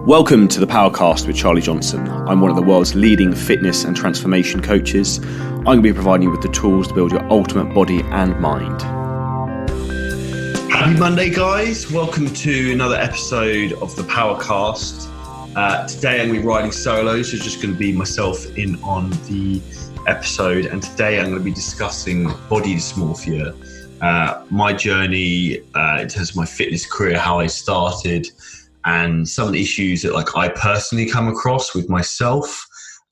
Welcome to the Powercast with Charlie Johnson. I'm one of the world's leading fitness and transformation coaches. I'm going to be providing you with the tools to build your ultimate body and mind. Happy Monday, guys. Welcome to another episode of the Powercast. Today I'm going to be riding solo, so it's just going to be myself in on the episode. And today I'm going to be discussing body dysmorphia, my journey in terms of my fitness career, how I started, and some of the issues that I personally come across with myself,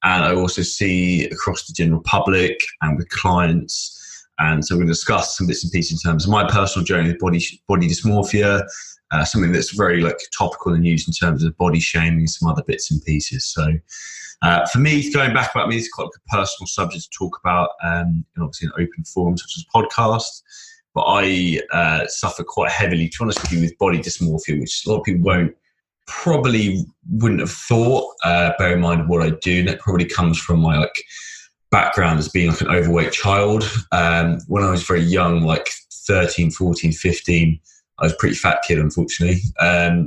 and I also see across the general public and with clients. And so we're going to discuss some bits and pieces in terms of my personal journey with body dysmorphia, something that's very topical and used in terms of body shaming, and some other bits and pieces. So for me, going back about me, it's quite a personal subject to talk about, and obviously an open forum such as podcast. But I suffer quite heavily, to be honest with you, with body dysmorphia, which a lot of people wouldn't have thought, bear in mind what I do. And that probably comes from my background as being an overweight child. When I was very young, 13, 14, 15, I was a pretty fat kid, unfortunately,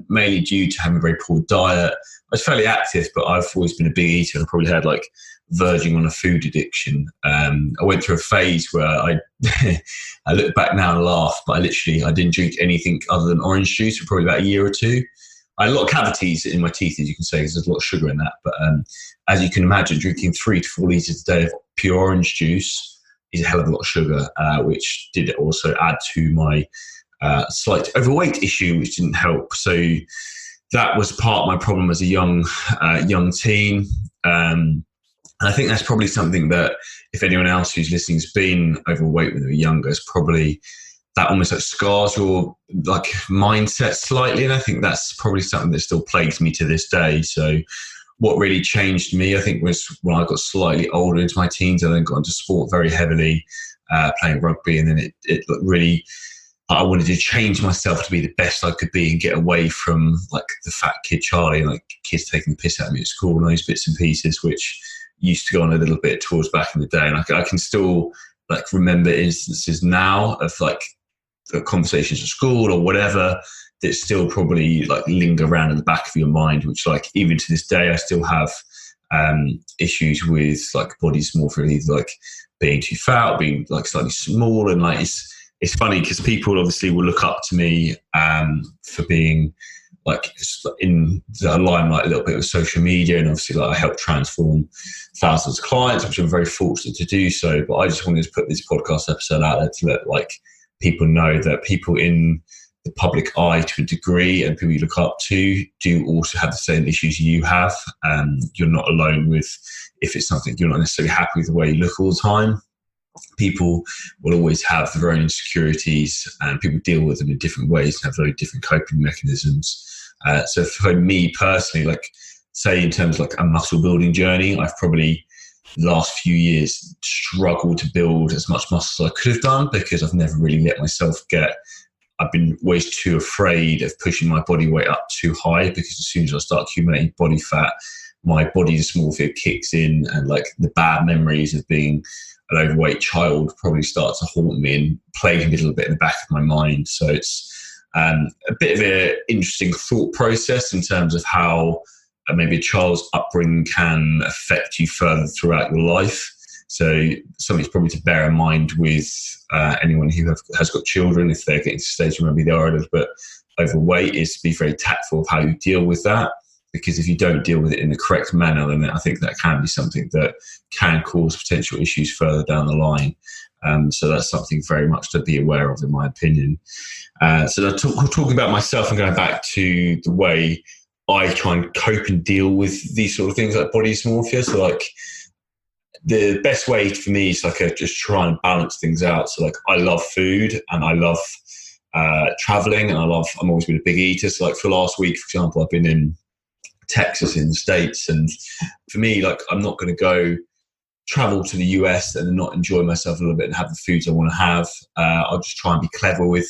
mainly due to having a very poor diet. I was fairly active, but I've always been a big eater. I probably had verging on a food addiction. I went through a phase where I look back now and laugh, but I didn't drink anything other than orange juice for probably about a year or two. I had a lot of cavities in my teeth, as you can say, because there's a lot of sugar in that. But as you can imagine, drinking 3 to 4 litres a day of pure orange juice is a hell of a lot of sugar, which did also add to my slight overweight issue, which didn't help. So that was part of my problem as a young teen. And I think that's probably something that if anyone else who's listening has been overweight when they were younger, it's probably that almost scars your mindset slightly. And I think that's probably something that still plagues me to this day. So what really changed me, I think, was when I got slightly older into my teens. I then got into sport very heavily, playing rugby. And then it really, I wanted to change myself to be the best I could be and get away from the fat kid Charlie, and kids taking the piss out of me at school and those bits and pieces, which used to go on a little bit towards back in the day. And I can still remember instances now of the conversations at school or whatever that still probably linger around in the back of your mind, which even to this day I still have issues with body dysmorphia, either being too fat or being slightly small. And it's funny because people obviously will look up to me for being in the limelight a little bit with social media, and obviously I help transform thousands of clients, which I'm very fortunate to do so. But I just wanted to put this podcast episode out there to let people know that people in the public eye, to a degree, and people you look up to, do also have the same issues you have. You're not alone with, if it's something you're not necessarily happy with the way you look all the time. People will always have their own insecurities, and people deal with them in different ways and have very different coping mechanisms. So for me personally, say in terms of a muscle building journey, I've probably the last few years struggled to build as much muscle as I could have done, because I've never really let myself I've been always too afraid of pushing my body weight up too high, because as soon as I start accumulating body fat, my body dysmorphia kicks in, and the bad memories of being an overweight child probably start to haunt me and plague me a little bit in the back of my mind. So it's a bit of an interesting thought process in terms of how maybe a child's upbringing can affect you further throughout your life. So something probably to bear in mind with anyone who has got children, if they're getting to a stage where maybe they are a little bit overweight, is to be very tactful of how you deal with that. Because if you don't deal with it in the correct manner, then I think that can be something that can cause potential issues further down the line. So that's something very much to be aware of, in my opinion. So talking about myself and going back to the way I try and cope and deal with these sort of things like body dysmorphia. So the best way for me is just try and balance things out. So I love food, and I love traveling, and I'm always been a big eater. So for last week, for example, I've been in Texas in the States, and for me, I'm not going to go travel to the US and not enjoy myself a little bit and have the foods I want to have. I'll just try and be clever with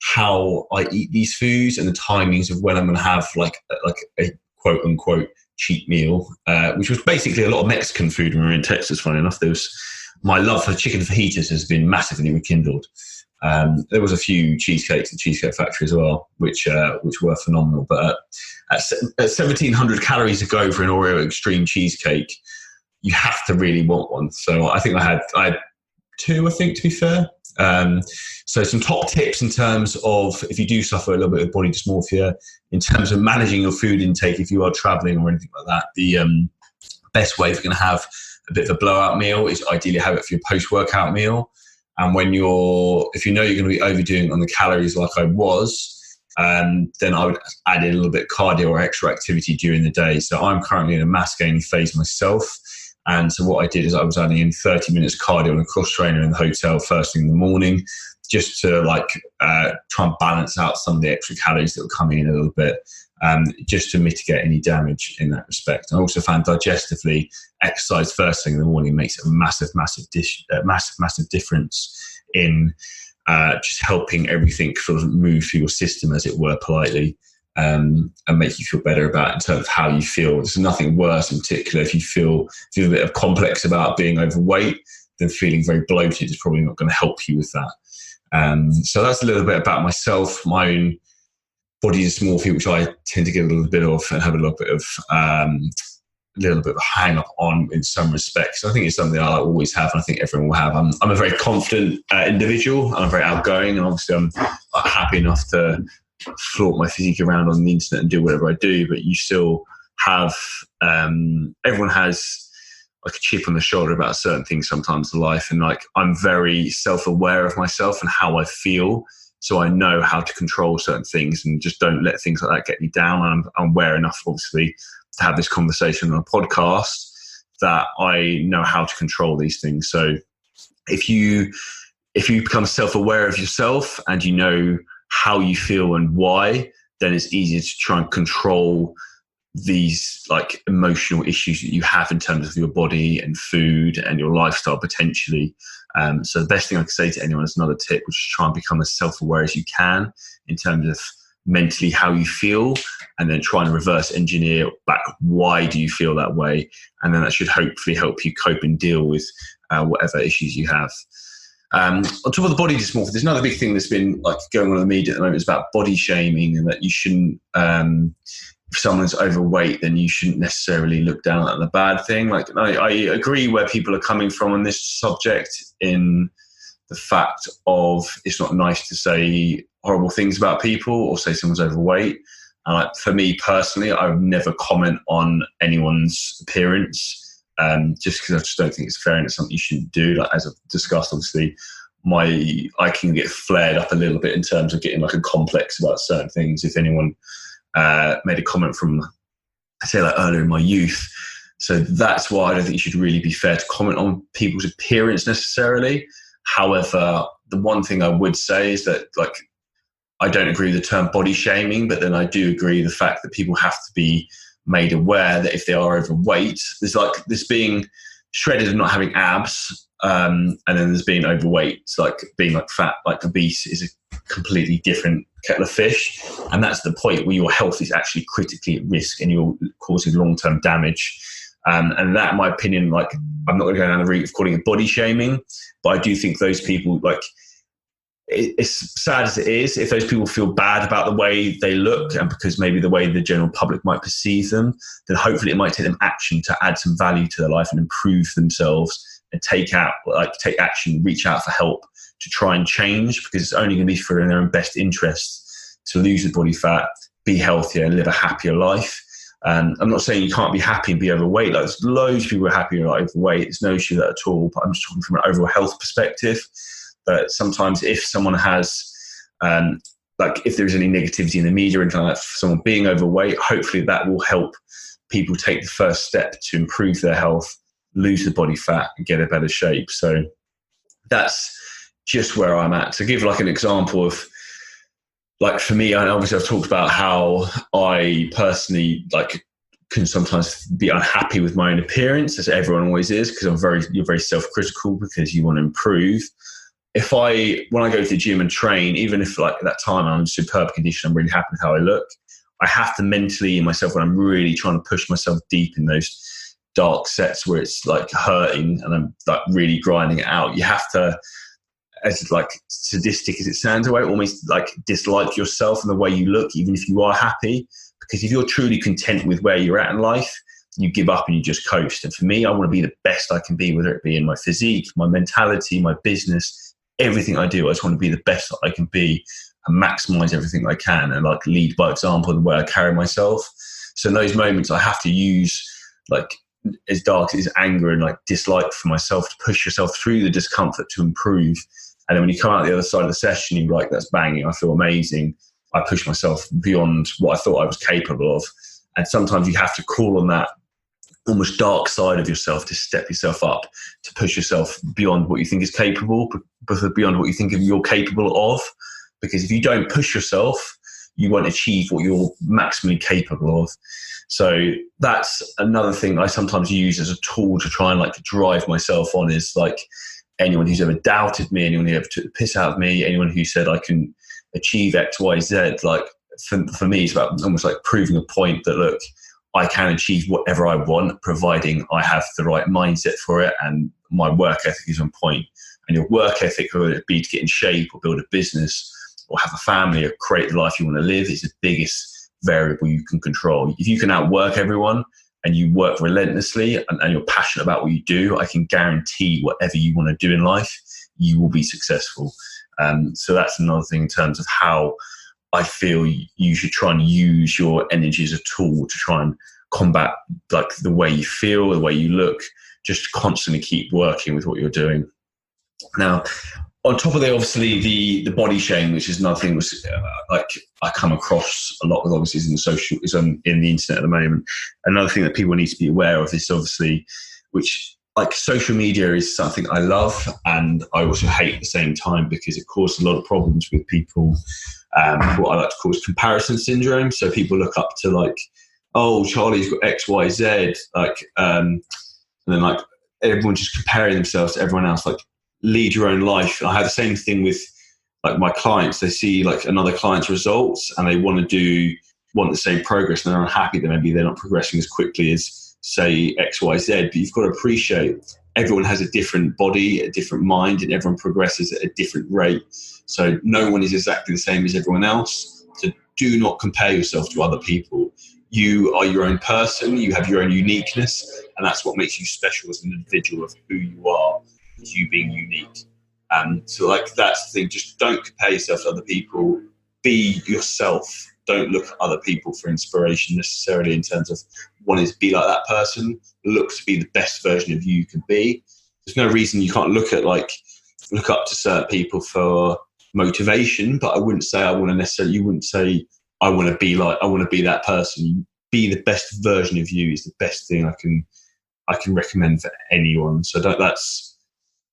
how I eat these foods and the timings of when I'm going to have a quote unquote cheat meal, which was basically a lot of Mexican food when we were in Texas. Funny enough, my love for chicken fajitas has been massively rekindled. There was a few cheesecakes at Cheesecake Factory as well, which were phenomenal. But at 1,700 calories to go for an Oreo Extreme cheesecake, you have to really want one. So I think I had two, I think, to be fair. So some top tips in terms of if you do suffer a little bit of body dysmorphia, in terms of managing your food intake if you are traveling or anything like that. The best way if you're going to have a bit of a blowout meal is ideally have it for your post-workout meal. And if you know you're going to be overdoing on the calories like I was, then I would add in a little bit of cardio or extra activity during the day. So I'm currently in a mass gaining phase myself. And so what I did is I was adding in 30 minutes cardio on a cross trainer in the hotel first thing in the morning, just to try and balance out some of the extra calories that were coming in a little bit, just to mitigate any damage in that respect. I also found digestively, exercise first thing in the morning makes a massive difference in just helping everything sort of move through your system, as it were, politely. And make you feel better about in terms of how you feel. There's nothing worse in particular if you have a bit of complex about being overweight, then feeling very bloated is probably not going to help you with that. So that's a little bit about myself, my own body dysmorphia, which I tend to get a little bit of and have a little bit of a hang up on in some respects. I think it's something I always have, and I think everyone will have. I'm a very confident individual, and I'm very outgoing, and obviously I'm happy enough to flaunt my physique around on the internet and do whatever I do, but you still have everyone has like a chip on the shoulder about certain things sometimes in life, and I'm very self-aware of myself and how I feel, so I know how to control certain things and just don't let things like that get me down. And I'm aware enough obviously to have this conversation on a podcast that I know how to control these things. So if you become self-aware of yourself and you know how you feel and why, then it's easier to try and control these emotional issues that you have in terms of your body and food and your lifestyle potentially. So the best thing I can say to anyone is another tip, which is try and become as self-aware as you can in terms of mentally how you feel, and then try and reverse engineer back why do you feel that way, and then that should hopefully help you cope and deal with whatever issues you have. On top of the body dysmorphia, there's another big thing that's been going on in the media at the moment. It's about body shaming, and that you shouldn't, if someone's overweight, then you shouldn't necessarily look down at the bad thing. I agree where people are coming from on this subject, in the fact of it's not nice to say horrible things about people or say someone's overweight. And for me personally, I would never comment on anyone's appearance. Just because I just don't think it's fair and it's something you shouldn't do. As I've discussed, obviously, I can get flared up a little bit in terms of getting a complex about certain things. If anyone made a comment from, earlier in my youth, so that's why I don't think you should really be fair to comment on people's appearance necessarily. However, the one thing I would say is that I don't agree with the term body shaming, but then I do agree with the fact that people have to be made aware that if they are overweight, there's this being shredded and not having abs, and then there's being overweight. It's being fat, obese is a completely different kettle of fish, and that's the point where your health is actually critically at risk and you're causing long-term damage. And that, in my opinion, I'm not going to go down the route of calling it body shaming, but I do think those people it's sad as it is, if those people feel bad about the way they look, and because maybe the way the general public might perceive them, then hopefully it might take them action to add some value to their life and improve themselves and take action, reach out for help to try and change, because it's only going to be for their own best interests to lose the body fat, be healthier and live a happier life. I'm not saying you can't be happy and be overweight. There's loads of people who are happy and are overweight. There's no issue with that at all, but I'm just talking from an overall health perspective. But sometimes if someone has, if there's any negativity in the media or anything like that, for someone being overweight, hopefully that will help people take the first step to improve their health, lose the body fat and get a better shape. So that's just where I'm at. To give an example of, for me, and obviously I've talked about how I personally can sometimes be unhappy with my own appearance, as everyone always is, because you're very self-critical because you want to improve. When I go to the gym and train, even if at that time I'm in superb condition, I'm really happy with how I look, I have to mentally in myself, when I'm really trying to push myself deep in those dark sets where it's hurting and I'm really grinding it out, you have to, as sadistic as it sounds, almost dislike yourself and the way you look, even if you are happy, Because if you're truly content with where you're at in life, you give up and you just coast. And for me, I want to be the best I can be, whether it be in my physique, my mentality, my business, everything I do. I just want to be the best that I can be and maximize everything I can, and like lead by example in the way I carry myself. So in those moments, I have to use, like, as dark as anger and like dislike for myself, to push yourself through the discomfort to improve. And then when you come out the other side of the session, you're like, that's banging, I feel amazing. I push myself beyond what I thought I was capable of. And sometimes you have to call on that almost dark side of yourself to step yourself up, to push yourself beyond what you think is capable, but beyond what you think you're capable of. Because if you don't push yourself, you won't achieve what you're maximally capable of. So that's another thing I sometimes use as a tool to try and like drive myself on, is like, anyone who's ever doubted me, anyone who ever took the piss out of me, anyone who said I can achieve X, Y, Z, like for me, it's about almost like proving a point that, look, I can achieve whatever I want, providing I have the right mindset for it and my work ethic is on point. And your work ethic, whether it be to get in shape or build a business or have a family or create the life you want to live, is the biggest variable you can control. If you can outwork everyone and you work relentlessly and you're passionate about what you do, I can guarantee whatever you want to do in life, you will be successful. So that's another thing in terms of how I feel you should try and use your energy as a tool to try and combat like the way you feel, the way you look, just constantly keep working with what you're doing. Now, on top of that, obviously the body shame, which is another thing, was like I come across a lot with, obviously, is on the internet at the moment. Another thing that people need to be aware of is obviously, which like social media is something I love and I also hate at the same time, because it causes a lot of problems with people. What I like to call is comparison syndrome. So people look up to like, oh, Charlie's got X, Y, Z, like, and then like everyone's just comparing themselves to everyone else. Like, lead your own life. I have the same thing with like my clients. They see like another client's results and they want the same progress, and they're unhappy that maybe they're not progressing as quickly as, say, X, Y, Z. But you've got to appreciate everyone has a different body, a different mind, and everyone progresses at a different rate. So no one is exactly the same as everyone else. So do not compare yourself to other people. You are your own person. You have your own uniqueness, and that's what makes you special as an individual of who you are, is you being unique. So like that's the thing. Just don't compare yourself to other people. Be yourself. Don't look at other people for inspiration necessarily in terms of wanting to be like that person. Look to be the best version of you can be. There's no reason you can't look up to certain people for motivation, but I wouldn't say you wouldn't say I want to be that person. Be the best version of you is the best thing I can recommend for anyone. So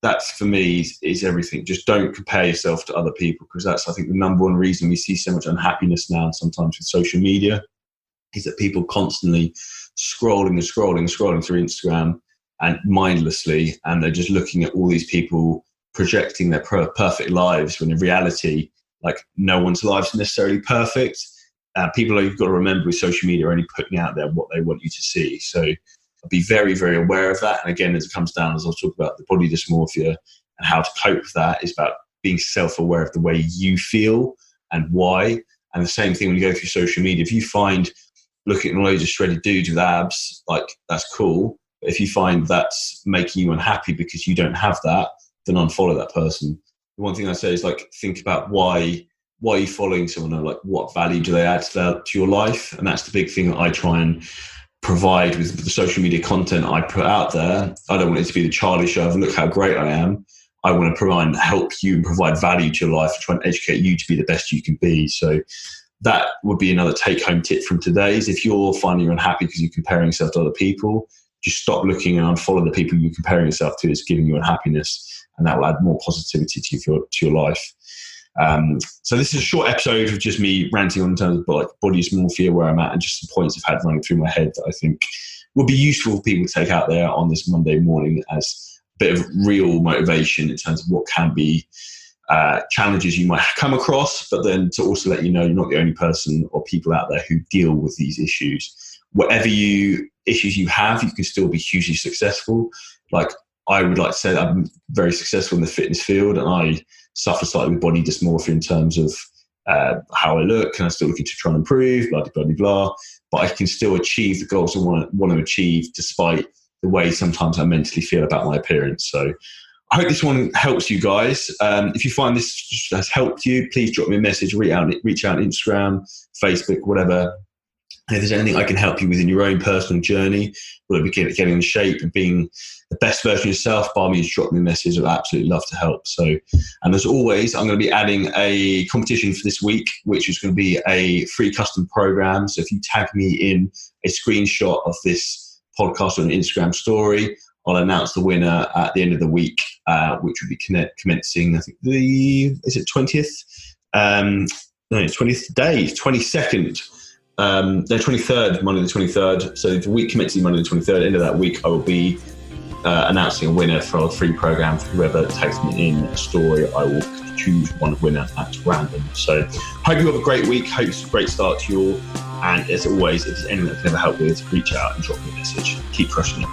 that's for me is everything. Just don't compare yourself to other people, because that's, I think, the number one reason we see so much unhappiness now sometimes with social media, is that people constantly scrolling through Instagram and mindlessly, and they're just looking at all these people projecting their perfect lives, when in reality, like, no one's lives are necessarily perfect. People, you've got to remember, with social media, are only putting out there what they want you to see. So be very, very aware of that. And again, as it comes down, as I'll talk about the body dysmorphia and how to cope with that, is about being self-aware of the way you feel and why. And the same thing when you go through social media. If you find looking at loads of shredded dudes with abs, like, that's cool. But if you find that's making you unhappy because you don't have that, then unfollow that person. The one thing I say is, like, think about why are you following someone, and like, what value do they add to your life? And that's the big thing that I try and provide with the social media content I put out there. I don't want it to be the Charlie show of look how great I am. I want to provide and help you and provide value to your life, and try and educate you to be the best you can be. So that would be another take-home tip from today, is if you're finding you're unhappy because you're comparing yourself to other people, just stop looking and unfollow the people you're comparing yourself to. It's giving you unhappiness, and that will add more positivity to your life. So this is a short episode of just me ranting on in terms of like body dysmorphia, where I'm at, and just some points I've had running through my head that I think will be useful for people to take out there on this Monday morning as a bit of real motivation in terms of what can be challenges you might come across, but then to also let you know you're not the only person or people out there who deal with these issues. Whatever issues you have, you can still be hugely successful. Like, I would like to say that I'm very successful in the fitness field, and I suffer slightly with body dysmorphia in terms of how I look, and I'm still looking to try and improve, blah, blah, blah, blah. But I can still achieve the goals I want to achieve despite the way sometimes I mentally feel about my appearance. So I hope this one helps you guys. If you find this has helped you, please drop me a message, reach out on Instagram, Facebook, whatever. If there's anything I can help you with in your own personal journey, whether it be getting in shape and being the best version of yourself, by all means, drop me a message. I'd absolutely love to help. So, and as always, I'm going to be adding a competition for this week, which is going to be a free custom program. So if you tag me in a screenshot of this podcast or an Instagram story, I'll announce the winner at the end of the week, which will be commencing, I think, is it 20th? No, it's 20th day, 22nd. The 23rd, Monday the 23rd. So the week commencing Monday the 23rd, end of that week, I will be announcing a winner for a free program. For whoever tags me in a story, I will choose one winner at random. So hope you have a great week. Hope it's a great start to you all. And as always, if there's anything I can ever help with, reach out and drop me a message. Keep crushing it.